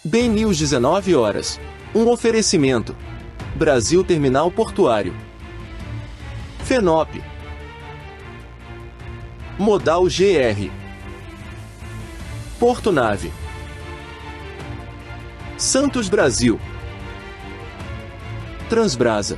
BNews 19 horas. Um oferecimento. Brasil Terminal Portuário. FENOP. Modal GR. Porto Nave. Santos Brasil. Transbrasa.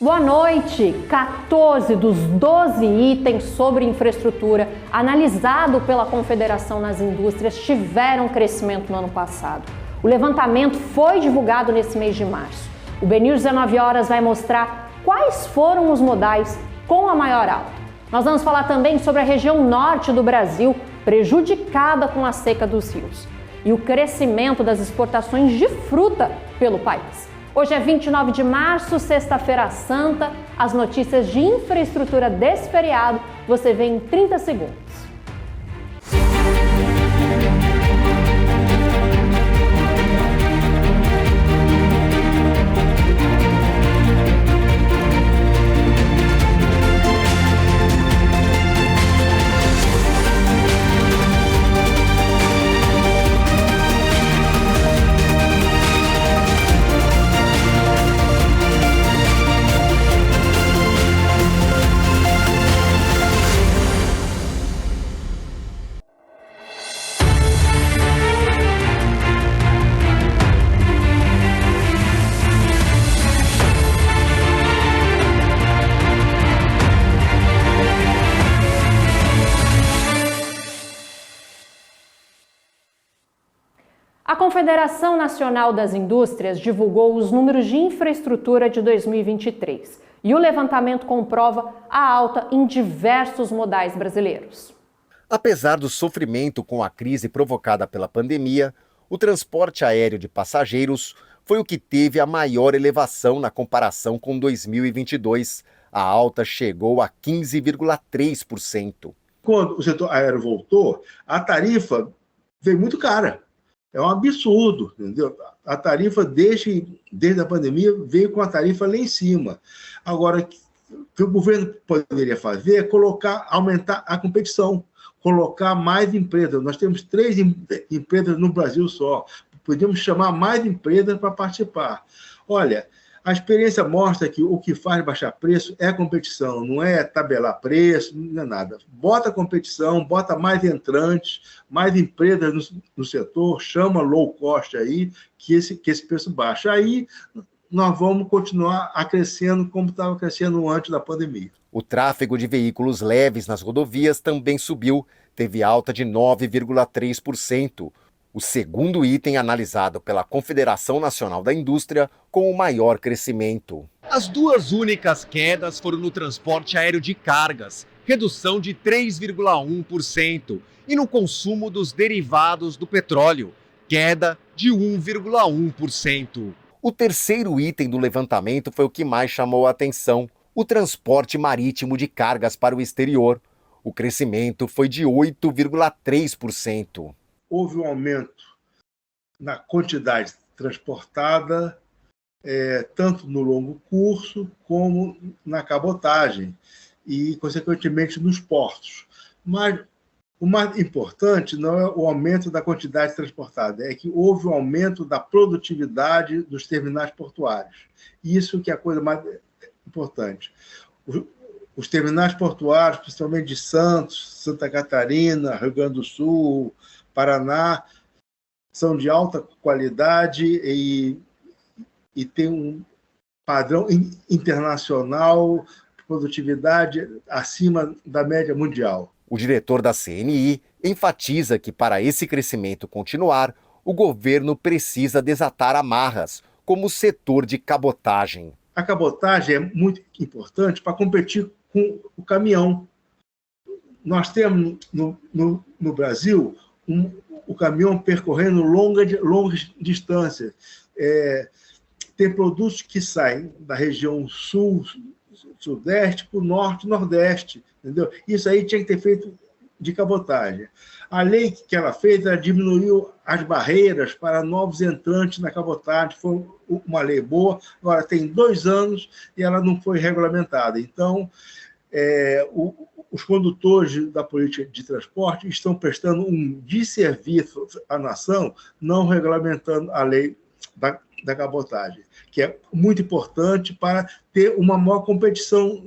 Boa noite! 14 dos 12 itens sobre infraestrutura analisado pela Confederação nas Indústrias tiveram crescimento no ano passado. O levantamento foi divulgado nesse mês de março. O BNews 19 horas vai mostrar quais foram os modais com a maior alta. Nós vamos falar também sobre a região norte do Brasil, prejudicada com a seca dos rios, e o crescimento das exportações de fruta pelo país. Hoje é 29 de março, sexta-feira santa. As notícias de infraestrutura desse feriado você vê em 30 segundos. A Confederação Nacional das Indústrias divulgou os números de infraestrutura de 2023 e o levantamento comprova a alta em diversos modais brasileiros. Apesar do sofrimento com a crise provocada pela pandemia, o transporte aéreo de passageiros foi o que teve a maior elevação na comparação com 2022. A alta chegou a 15,3%. Quando o setor aéreo voltou, a tarifa veio muito cara. É um absurdo, entendeu? A tarifa, desde a pandemia, veio com a tarifa lá em cima. Agora, o que o governo poderia fazer é aumentar a competição, colocar mais empresas. Nós temos 3 empresas no Brasil só. Podíamos chamar mais empresas para participar. Olha, a experiência mostra que o que faz baixar preço é a competição, não é tabelar preço, não é nada. Bota competição, bota mais entrantes, mais empresas no setor, chama low cost aí, que esse preço baixa. Aí nós vamos continuar crescendo como estava crescendo antes da pandemia. O tráfego de veículos leves nas rodovias também subiu, teve alta de 9,3%. O segundo item analisado pela Confederação Nacional da Indústria com o maior crescimento. As duas únicas quedas foram no transporte aéreo de cargas, redução de 3,1%, e no consumo dos derivados do petróleo, queda de 1,1%. O terceiro item do levantamento foi o que mais chamou a atenção, o transporte marítimo de cargas para o exterior. O crescimento foi de 8,3%. Houve um aumento na quantidade transportada, tanto no longo curso como na cabotagem e, consequentemente, nos portos. Mas o mais importante não é o aumento da quantidade transportada, é que houve um aumento da produtividade dos terminais portuários. Isso que é a coisa mais importante. Os terminais portuários, principalmente de Santos, Santa Catarina, Rio Grande do Sul, Paraná, são de alta qualidade e tem um padrão internacional de produtividade acima da média mundial. O diretor da CNI enfatiza que, para esse crescimento continuar, o governo precisa desatar amarras, como o setor de cabotagem. A cabotagem é muito importante para competir com o caminhão. Nós temos no Brasil o caminhão percorrendo longas distâncias. Tem produtos que saem da região sul, sudeste para o norte e nordeste. Entendeu? Isso aí tinha que ter feito de cabotagem. A lei que ela fez, ela diminuiu as barreiras para novos entrantes na cabotagem. Foi uma lei boa. Agora, tem 2 anos e ela não foi regulamentada. Então, os condutores da política de transporte estão prestando um desserviço à nação, não regulamentando a lei da cabotagem, que é muito importante para ter uma maior competição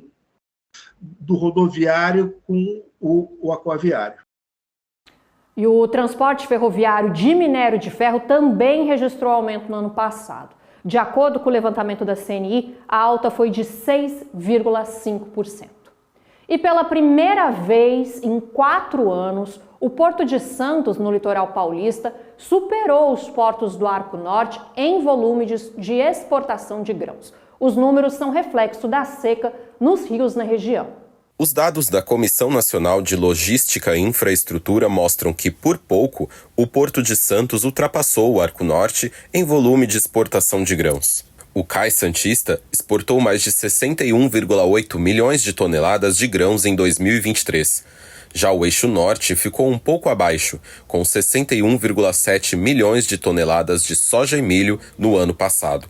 do rodoviário com o aquaviário. E o transporte ferroviário de minério de ferro também registrou aumento no ano passado. De acordo com o levantamento da CNI, a alta foi de 6,5%. E pela primeira vez em 4 anos, o Porto de Santos, no litoral paulista, superou os portos do Arco Norte em volume de exportação de grãos. Os números são reflexo da seca nos rios na região. Os dados da Comissão Nacional de Logística e Infraestrutura mostram que, por pouco, o Porto de Santos ultrapassou o Arco Norte em volume de exportação de grãos. O Cais Santista exportou mais de 61,8 milhões de toneladas de grãos em 2023. Já o Eixo Norte ficou um pouco abaixo, com 61,7 milhões de toneladas de soja e milho no ano passado.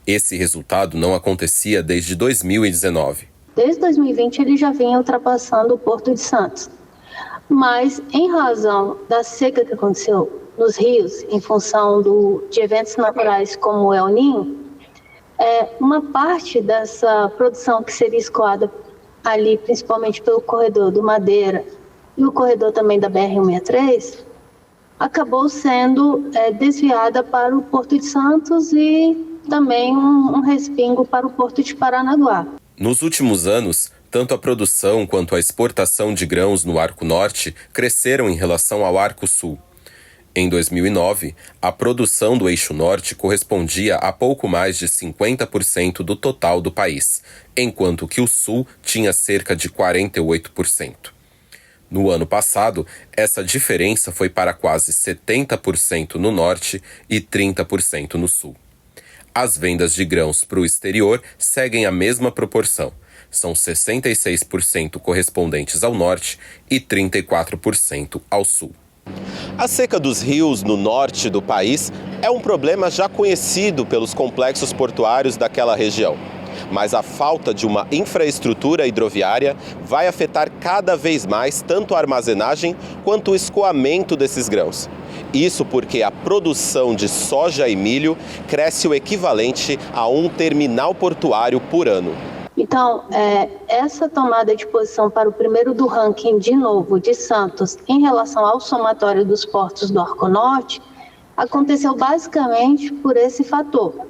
Esse resultado não acontecia desde 2019. Desde 2020 ele já vinha ultrapassando o Porto de Santos. Mas, em razão da seca que aconteceu nos rios, em função de eventos naturais como o El Niño, uma parte dessa produção que seria escoada ali, principalmente pelo corredor do Madeira e o corredor também da BR-163, acabou sendo desviada para o Porto de Santos e também um respingo para o Porto de Paranaguá. Nos últimos anos, tanto a produção quanto a exportação de grãos no Arco Norte cresceram em relação ao Arco Sul. Em 2009, a produção do Eixo Norte correspondia a pouco mais de 50% do total do país, enquanto que o Sul tinha cerca de 48%. No ano passado, essa diferença foi para quase 70% no Norte e 30% no Sul. As vendas de grãos para o exterior seguem a mesma proporção. São 66% correspondentes ao norte e 34% ao sul. A seca dos rios no norte do país é um problema já conhecido pelos complexos portuários daquela região. Mas a falta de uma infraestrutura hidroviária vai afetar cada vez mais tanto a armazenagem quanto o escoamento desses grãos. Isso porque a produção de soja e milho cresce o equivalente a um terminal portuário por ano. Então, essa tomada de posição para o primeiro do ranking, de novo, de Santos, em relação ao somatório dos portos do Arco Norte, aconteceu basicamente por esse fator.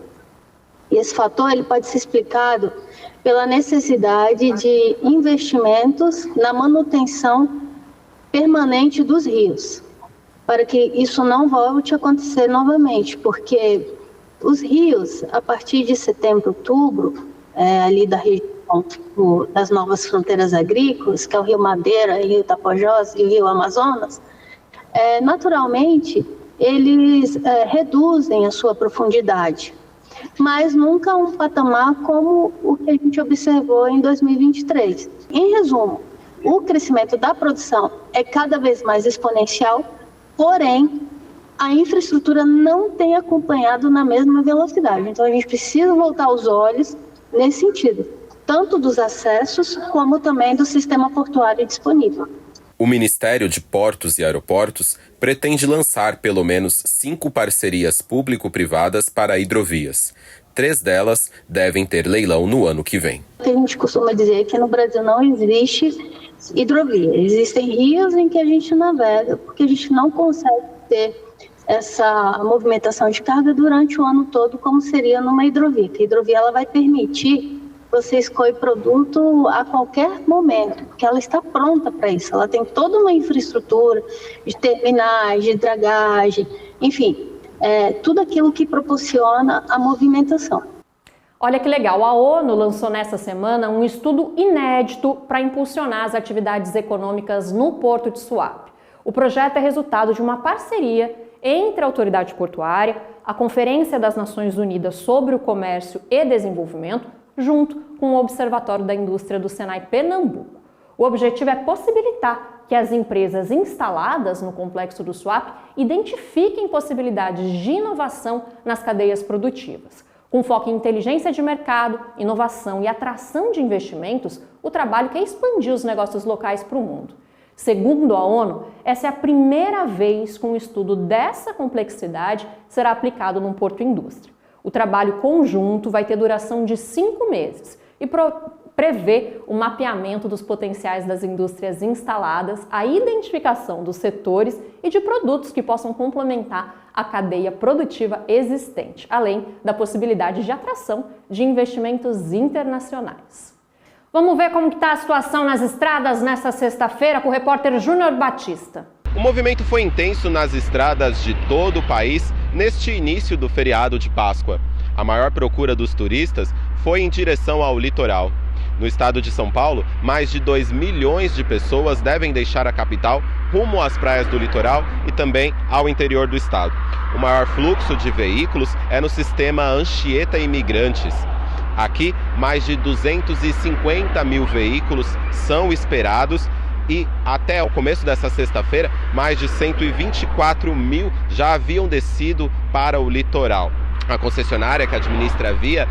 E esse fator ele pode ser explicado pela necessidade de investimentos na manutenção permanente dos rios, para que isso não volte a acontecer novamente, porque os rios, a partir de setembro, outubro, ali da região das novas fronteiras agrícolas, que é o Rio Madeira, o Rio Tapajós e o Rio Amazonas, naturalmente eles reduzem a sua profundidade, mas nunca um patamar como o que a gente observou em 2023. Em resumo, o crescimento da produção é cada vez mais exponencial, porém, a infraestrutura não tem acompanhado na mesma velocidade. Então, a gente precisa voltar os olhos nesse sentido, tanto dos acessos como também do sistema portuário disponível. O Ministério de Portos e Aeroportos pretende lançar pelo menos 5 parcerias público-privadas para hidrovias. 3 delas devem ter leilão no ano que vem. A gente costuma dizer que no Brasil não existe hidrovia. Existem rios em que a gente navega, porque a gente não consegue ter essa movimentação de carga durante o ano todo, como seria numa hidrovia. A hidrovia ela vai permitir você escolher produto a qualquer momento, porque ela está pronta para isso. Ela tem toda uma infraestrutura de terminais, de dragagem, enfim, tudo aquilo que proporciona a movimentação. Olha que legal, a ONU lançou nessa semana um estudo inédito para impulsionar as atividades econômicas no Porto de Suape. O projeto é resultado de uma parceria entre a Autoridade Portuária, a Conferência das Nações Unidas sobre o Comércio e Desenvolvimento, junto com o Observatório da Indústria do Senai Pernambuco. O objetivo é possibilitar que as empresas instaladas no Complexo do Suape identifiquem possibilidades de inovação nas cadeias produtivas. Com foco em inteligência de mercado, inovação e atração de investimentos, o trabalho quer expandir os negócios locais para o mundo. Segundo a ONU, essa é a primeira vez que um estudo dessa complexidade será aplicado num porto-indústria. O trabalho conjunto vai ter duração de 5 meses e prevê o mapeamento dos potenciais das indústrias instaladas, a identificação dos setores e de produtos que possam complementar a cadeia produtiva existente, além da possibilidade de atração de investimentos internacionais. Vamos ver como está a situação nas estradas nesta sexta-feira com o repórter Júnior Batista. O movimento foi intenso nas estradas de todo o país neste início do feriado de Páscoa. A maior procura dos turistas foi em direção ao litoral. No estado de São Paulo, mais de 2 milhões de pessoas devem deixar a capital rumo às praias do litoral e também ao interior do estado. O maior fluxo de veículos é no sistema Anchieta Imigrantes. Aqui, mais de 250 mil veículos são esperados e até o começo dessa sexta-feira, mais de 124 mil já haviam descido para o litoral. A concessionária que administra a via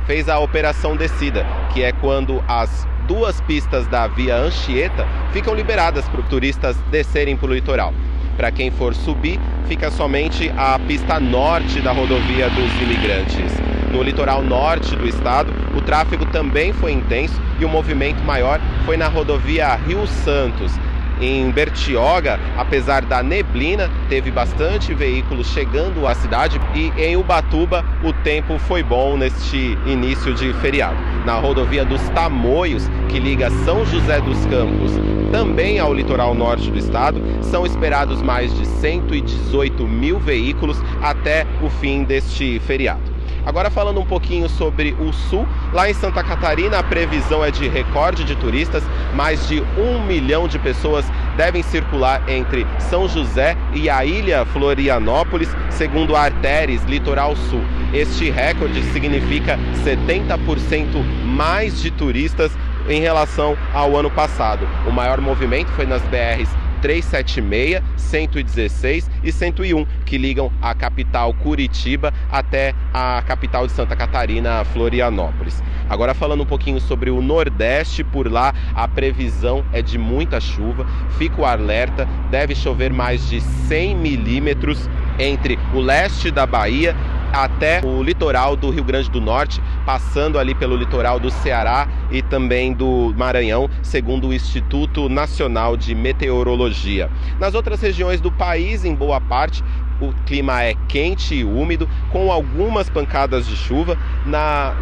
fez a Operação Descida, que é quando as 2 pistas da via Anchieta ficam liberadas para os turistas descerem para o litoral. Para quem for subir, fica somente a pista norte da rodovia dos imigrantes. No litoral norte do estado, o tráfego também foi intenso e o movimento maior foi na rodovia Rio Santos. Em Bertioga, apesar da neblina, teve bastante veículos chegando à cidade e em Ubatuba o tempo foi bom neste início de feriado. Na rodovia dos Tamoios, que liga São José dos Campos também ao litoral norte do estado, são esperados mais de 118 mil veículos até o fim deste feriado. Agora falando um pouquinho sobre o sul, lá em Santa Catarina a previsão é de recorde de turistas, mais de 1 milhão de pessoas devem circular entre São José e a ilha Florianópolis, segundo a Arteres Litoral Sul. Este recorde significa 70% mais de turistas em relação ao ano passado. O maior movimento foi nas BRs 376, 116 e 101, que ligam a capital Curitiba até a capital de Santa Catarina, Florianópolis. Agora falando um pouquinho sobre o Nordeste, por lá a previsão é de muita chuva, fica o alerta, deve chover mais de 100 milímetros entre o leste da Bahia até o litoral do Rio Grande do Norte, passando ali pelo litoral do Ceará e também do Maranhão, segundo o Instituto Nacional de Meteorologia. Nas outras regiões do país, em boa parte, o clima é quente e úmido, com algumas pancadas de chuva.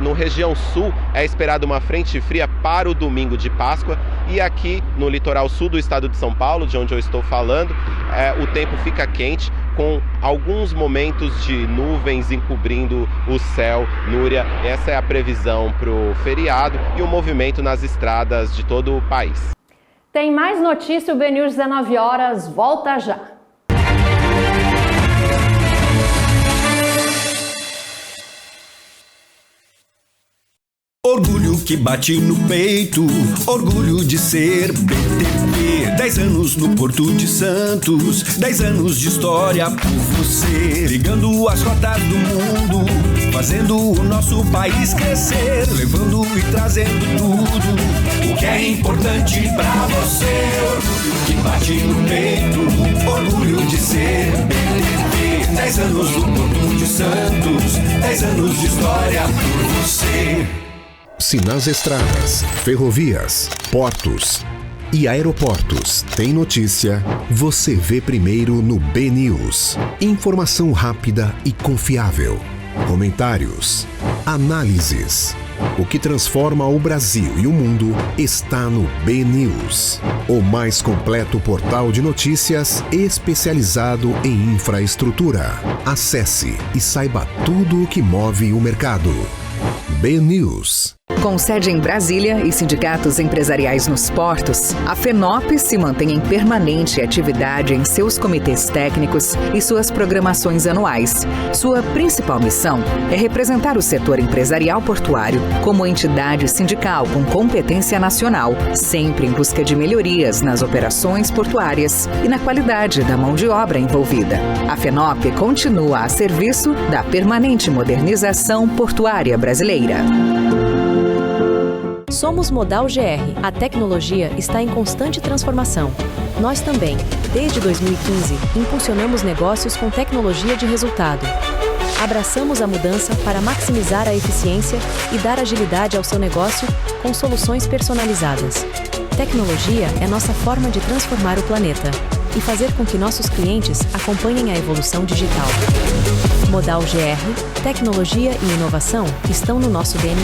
No região sul é esperada uma frente fria para o domingo de Páscoa e aqui no litoral sul do estado de São Paulo, de onde eu estou falando, o tempo fica quente, com alguns momentos de nuvens encobrindo o céu. Núria, essa é a previsão para o feriado e o movimento nas estradas de todo o país. Tem mais notícia, o BNews 19 horas, volta já. Orgulho que bate no peito, orgulho de ser BTP. 10 anos no Porto de Santos, 10 anos de história por você. Ligando as rotas do mundo, fazendo o nosso país crescer. Levando e trazendo tudo o que é importante pra você. Orgulho que bate no peito, orgulho de ser BTP. 10 anos no Porto de Santos, 10 anos de história por você. Se nas estradas, ferrovias, portos e aeroportos tem notícia, você vê primeiro no BNews. Informação rápida e confiável. Comentários, análises. O que transforma o Brasil e o mundo está no BNews, o mais completo portal de notícias especializado em infraestrutura. Acesse e saiba tudo o que move o mercado. BNews. Com sede em Brasília e sindicatos empresariais nos portos, a FENOP se mantém em permanente atividade em seus comitês técnicos e suas programações anuais. Sua principal missão é representar o setor empresarial portuário como entidade sindical com competência nacional, sempre em busca de melhorias nas operações portuárias e na qualidade da mão de obra envolvida. A FENOP continua a serviço da permanente modernização portuária brasileira. Somos Modal GR. A tecnologia está em constante transformação. Nós também, desde 2015, impulsionamos negócios com tecnologia de resultado. Abraçamos a mudança para maximizar a eficiência e dar agilidade ao seu negócio com soluções personalizadas. Tecnologia é nossa forma de transformar o planeta e fazer com que nossos clientes acompanhem a evolução digital. Modal GR, tecnologia e inovação estão no nosso DNA.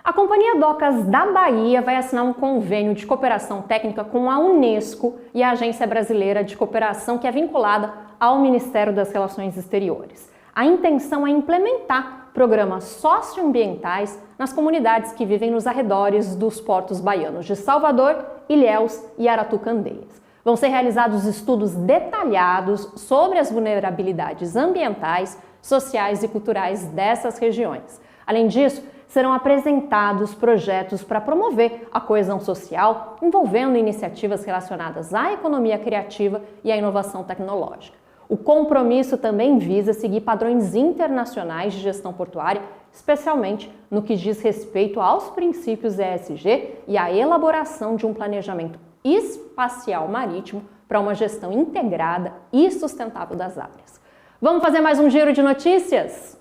A Companhia Docas da Bahia vai assinar um convênio de cooperação técnica com a Unesco e a Agência Brasileira de Cooperação, que é vinculada ao Ministério das Relações Exteriores. A intenção é implementar programas socioambientais nas comunidades que vivem nos arredores dos portos baianos de Salvador, Ilhéus e Aratu-Candeias. Vão ser realizados estudos detalhados sobre as vulnerabilidades ambientais, sociais e culturais dessas regiões. Além disso, serão apresentados projetos para promover a coesão social, envolvendo iniciativas relacionadas à economia criativa e à inovação tecnológica. O compromisso também visa seguir padrões internacionais de gestão portuária, especialmente no que diz respeito aos princípios ESG e à elaboração de um planejamento espacial marítimo para uma gestão integrada e sustentável das áreas. Vamos fazer mais um giro de notícias?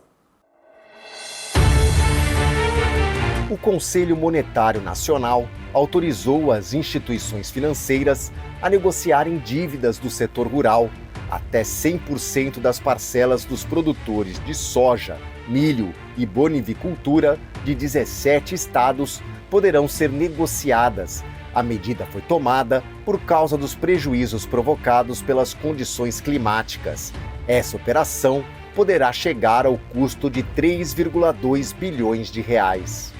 O Conselho Monetário Nacional autorizou as instituições financeiras a negociarem dívidas do setor rural. Até 100% das parcelas dos produtores de soja, milho e bonivicultura de 17 estados poderão ser negociadas. A medida foi tomada por causa dos prejuízos provocados pelas condições climáticas. Essa operação poderá chegar ao custo de 3,2 bilhões de reais.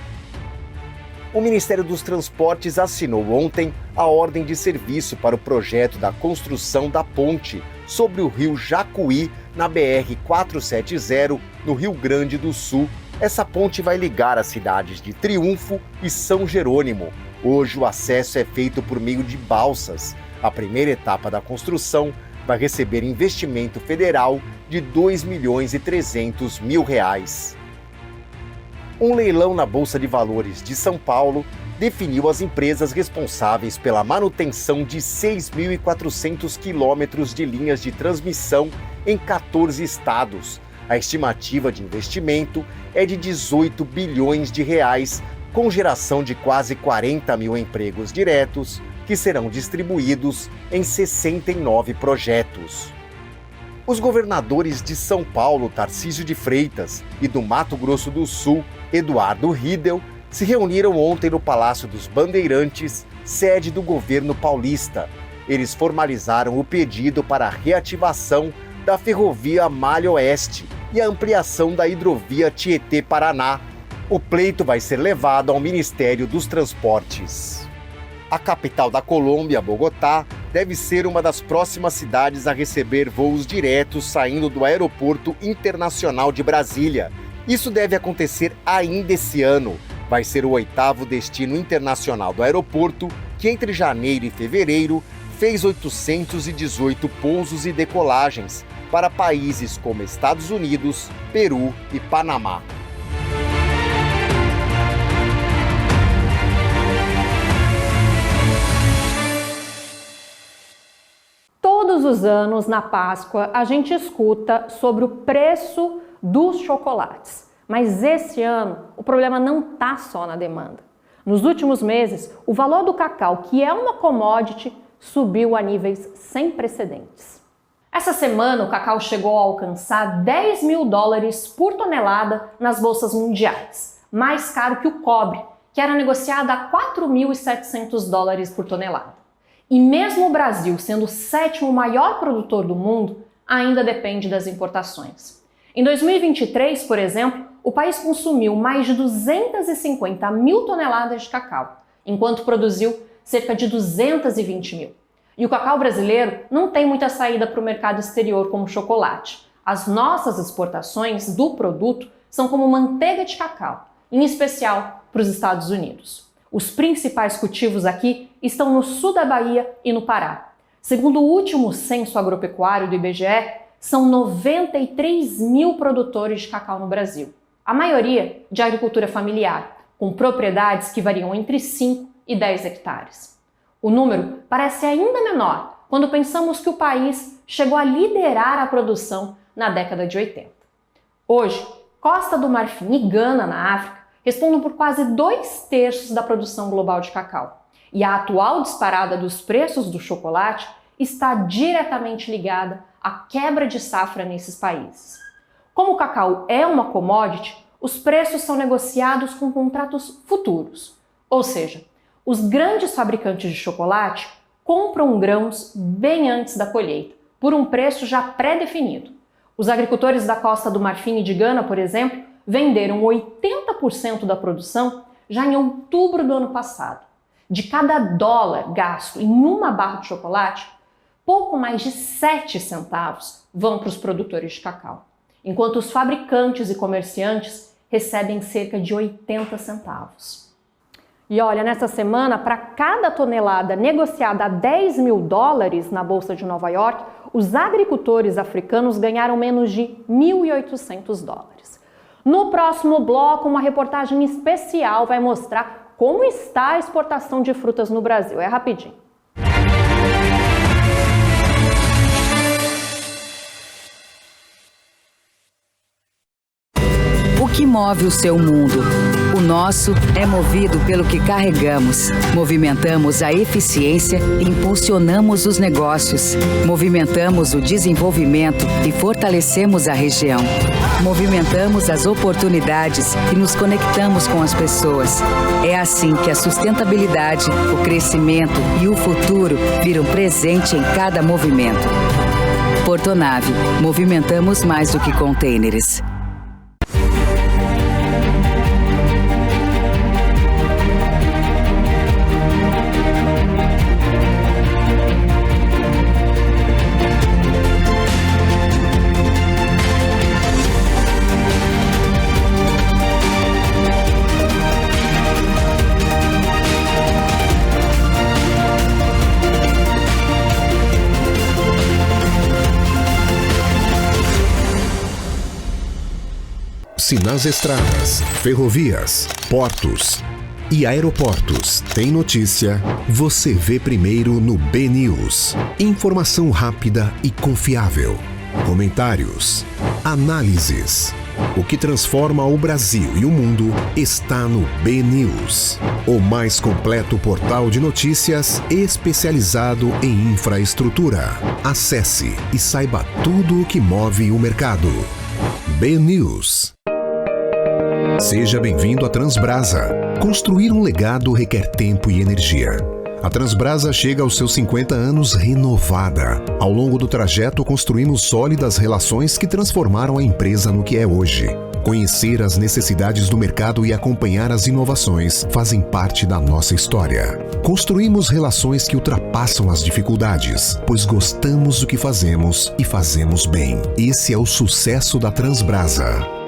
O Ministério dos Transportes assinou ontem a ordem de serviço para o projeto da construção da ponte sobre o rio Jacuí, na BR-470, no Rio Grande do Sul. Essa ponte vai ligar as cidades de Triunfo e São Jerônimo. Hoje o acesso é feito por meio de balsas. A primeira etapa da construção vai receber investimento federal de R$ 2.300.000. Um leilão na Bolsa de Valores de São Paulo definiu as empresas responsáveis pela manutenção de 6.400 quilômetros de linhas de transmissão em 14 estados. A estimativa de investimento é de 18 bilhões de reais, com geração de quase 40 mil empregos diretos, que serão distribuídos em 69 projetos. Os governadores de São Paulo, Tarcísio de Freitas, e do Mato Grosso do Sul, Eduardo Riedel, se reuniram ontem no Palácio dos Bandeirantes, sede do governo paulista. Eles formalizaram o pedido para a reativação da ferrovia Malha Oeste e a ampliação da hidrovia Tietê-Paraná. O pleito vai ser levado ao Ministério dos Transportes. A capital da Colômbia, Bogotá, deve ser uma das próximas cidades a receber voos diretos saindo do Aeroporto Internacional de Brasília. Isso deve acontecer ainda esse ano. Vai ser o 8º destino internacional do aeroporto, que entre janeiro e fevereiro fez 818 pousos e decolagens para países como Estados Unidos, Peru e Panamá. Todos os anos, na Páscoa, a gente escuta sobre o preço dos chocolates. Mas esse ano, o problema não está só na demanda. Nos últimos meses, o valor do cacau, que é uma commodity, subiu a níveis sem precedentes. Essa semana, o cacau chegou a alcançar $10.000 por tonelada nas bolsas mundiais, mais caro que o cobre, que era negociado a $4.700 por tonelada. E mesmo o Brasil, sendo o 7º maior produtor do mundo, ainda depende das importações. Em 2023, por exemplo, o país consumiu mais de 250 mil toneladas de cacau, enquanto produziu cerca de 220 mil. E o cacau brasileiro não tem muita saída para o mercado exterior como chocolate. As nossas exportações do produto são como manteiga de cacau, em especial para os Estados Unidos. Os principais cultivos aqui estão no sul da Bahia e no Pará. Segundo o último censo agropecuário do IBGE, são 93 mil produtores de cacau no Brasil. A maioria de agricultura familiar, com propriedades que variam entre 5 e 10 hectares. O número parece ainda menor quando pensamos que o país chegou a liderar a produção na década de 80. Hoje, Costa do Marfim e Gana, na África, respondem por quase 2/3 da produção global de cacau. E a atual disparada dos preços do chocolate está diretamente ligada à quebra de safra nesses países. Como o cacau é uma commodity, os preços são negociados com contratos futuros. Ou seja, os grandes fabricantes de chocolate compram grãos bem antes da colheita, por um preço já pré-definido. Os agricultores da Costa do Marfim e de Gana, por exemplo, venderam 80% da produção já em outubro do ano passado. De cada dólar gasto em uma barra de chocolate, pouco mais de 7 centavos vão para os produtores de cacau, enquanto os fabricantes e comerciantes recebem cerca de 80 centavos. E olha, nessa semana, para cada tonelada negociada a $10 mil na Bolsa de Nova York, os agricultores africanos ganharam menos de $1.800. No próximo bloco, uma reportagem especial vai mostrar como está a exportação de frutas no Brasil. É rapidinho. O que move o seu mundo? O nosso é movido pelo que carregamos. Movimentamos a eficiência e impulsionamos os negócios. Movimentamos o desenvolvimento e fortalecemos a região. Movimentamos as oportunidades e nos conectamos com as pessoas. É assim que a sustentabilidade, o crescimento e o futuro viram presente em cada movimento. Portonave, movimentamos mais do que contêineres. Se nas estradas, ferrovias, portos e aeroportos tem notícia, você vê primeiro no BNews. Informação rápida e confiável. Comentários, análises. O que transforma o Brasil e o mundo está no BNews, o mais completo portal de notícias especializado em infraestrutura. Acesse e saiba tudo o que move o mercado. BNews. Seja bem-vindo à Transbrasa. Construir um legado requer tempo e energia. A Transbrasa chega aos seus 50 anos renovada. Ao longo do trajeto, construímos sólidas relações que transformaram a empresa no que é hoje. Conhecer as necessidades do mercado e acompanhar as inovações fazem parte da nossa história. Construímos relações que ultrapassam as dificuldades, pois gostamos do que fazemos e fazemos bem. Esse é o sucesso da Transbrasa.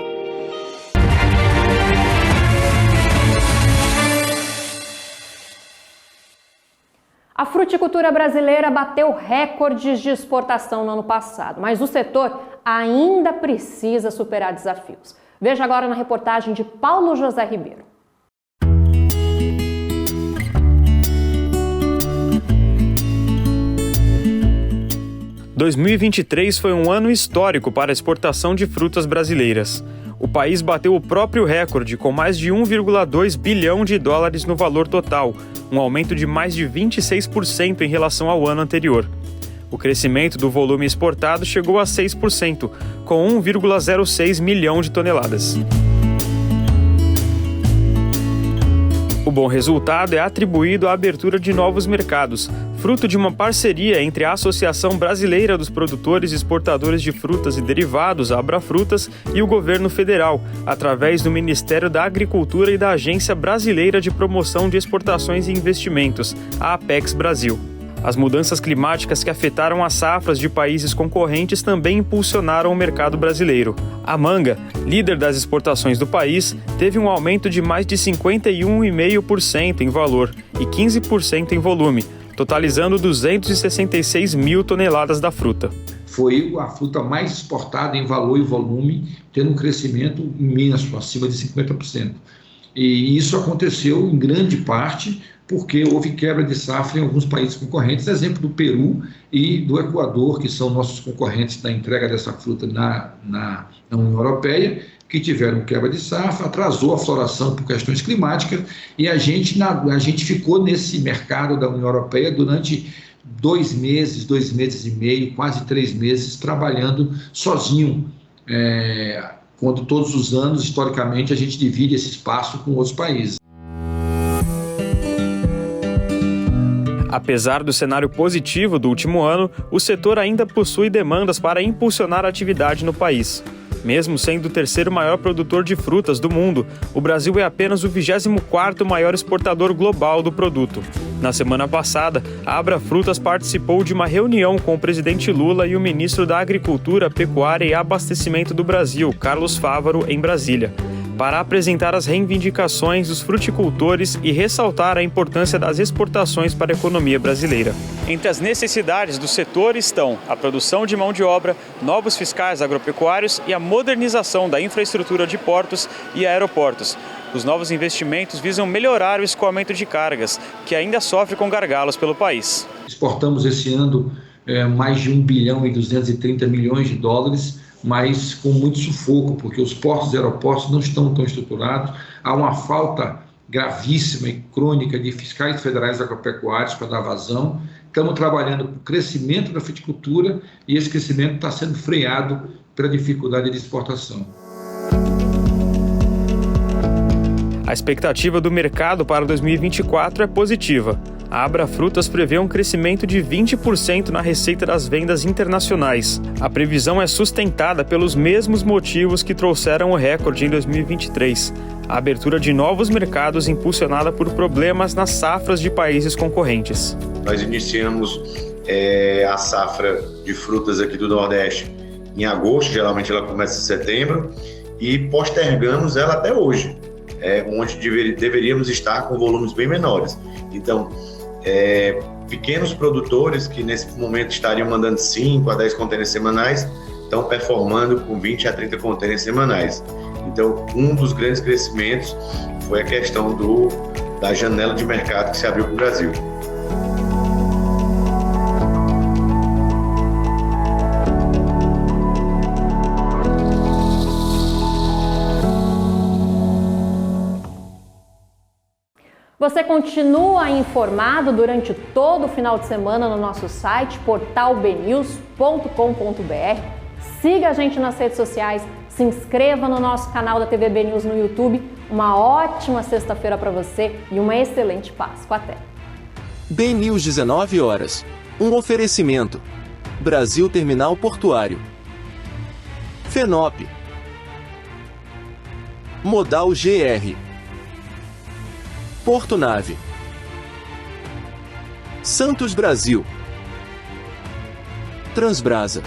A fruticultura brasileira bateu recordes de exportação no ano passado, mas o setor ainda precisa superar desafios. Veja agora na reportagem de Paulo José Ribeiro. – 2023 foi um ano histórico para a exportação de frutas brasileiras. O país bateu o próprio recorde com mais de 1,2 bilhão de dólares no valor total, um aumento de mais de 26% em relação ao ano anterior. O crescimento do volume exportado chegou a 6%, com 1,06 milhão de toneladas. O bom resultado é atribuído à abertura de novos mercados, fruto de uma parceria entre a Associação Brasileira dos Produtores e Exportadores de Frutas e Derivados, a Abrafrutas, e o governo federal, através do Ministério da Agricultura e da Agência Brasileira de Promoção de Exportações e Investimentos, a Apex Brasil. As mudanças climáticas que afetaram as safras de países concorrentes também impulsionaram o mercado brasileiro. A manga, líder das exportações do país, teve um aumento de mais de 51,5% em valor e 15% em volume, totalizando 266 mil toneladas da fruta. Foi a fruta mais exportada em valor e volume, tendo um crescimento imenso, acima de 50%. E isso aconteceu em grande parte porque houve quebra de safra em alguns países concorrentes, exemplo do Peru e do Equador, que são nossos concorrentes da entrega dessa fruta na União Europeia, que tiveram quebra de safra, atrasou a floração por questões climáticas, e a gente ficou nesse mercado da União Europeia durante 2 meses e meio, quase 3 meses, trabalhando sozinho, quando todos os anos, historicamente, a gente divide esse espaço com outros países. Apesar do cenário positivo do último ano, o setor ainda possui demandas para impulsionar a atividade no país. Mesmo sendo o terceiro maior produtor de frutas do mundo, o Brasil é apenas o 24º maior exportador global do produto. Na semana passada, a Abrafrutas participou de uma reunião com o presidente Lula e o ministro da Agricultura, Pecuária e Abastecimento do Brasil, Carlos Fávaro, em Brasília, para apresentar as reivindicações dos fruticultores e ressaltar a importância das exportações para a economia brasileira. Entre as necessidades do setor estão a produção de mão de obra, novos fiscais agropecuários e a modernização da infraestrutura de portos e aeroportos. Os novos investimentos visam melhorar o escoamento de cargas, que ainda sofre com gargalos pelo país. Exportamos esse ano mais de 1 bilhão e 230 milhões de dólares, mas com muito sufoco, porque os portos e aeroportos não estão tão estruturados, há uma falta gravíssima e crônica de fiscais federais agropecuários para dar vazão. Estamos trabalhando com o crescimento da fruticultura e esse crescimento está sendo freado pela dificuldade de exportação. A expectativa do mercado para 2024 é positiva. A Abrafrutas prevê um crescimento de 20% na receita das vendas internacionais. A previsão é sustentada pelos mesmos motivos que trouxeram o recorde em 2023. A abertura de novos mercados impulsionada por problemas nas safras de países concorrentes. Nós iniciamos a safra de frutas aqui do Nordeste em agosto, geralmente ela começa em setembro, e postergamos ela até hoje, onde deveríamos estar com volumes bem menores. Então, pequenos produtores que nesse momento estariam mandando 5 a 10 contêineres semanais, estão performando com 20 a 30 contêineres semanais. Então, um dos grandes crescimentos foi a questão da janela de mercado que se abriu para o Brasil. Você continua informado durante todo o final de semana no nosso site, portalbnews.com.br. Siga a gente nas redes sociais, se inscreva no nosso canal da TV BNews no YouTube. Uma ótima sexta-feira para você e uma excelente Páscoa. Até! BNews 19 horas. Um oferecimento. Brasil Terminal Portuário. FENOP. Modal GR. Porto Nave. Santos Brasil. Transbrasa.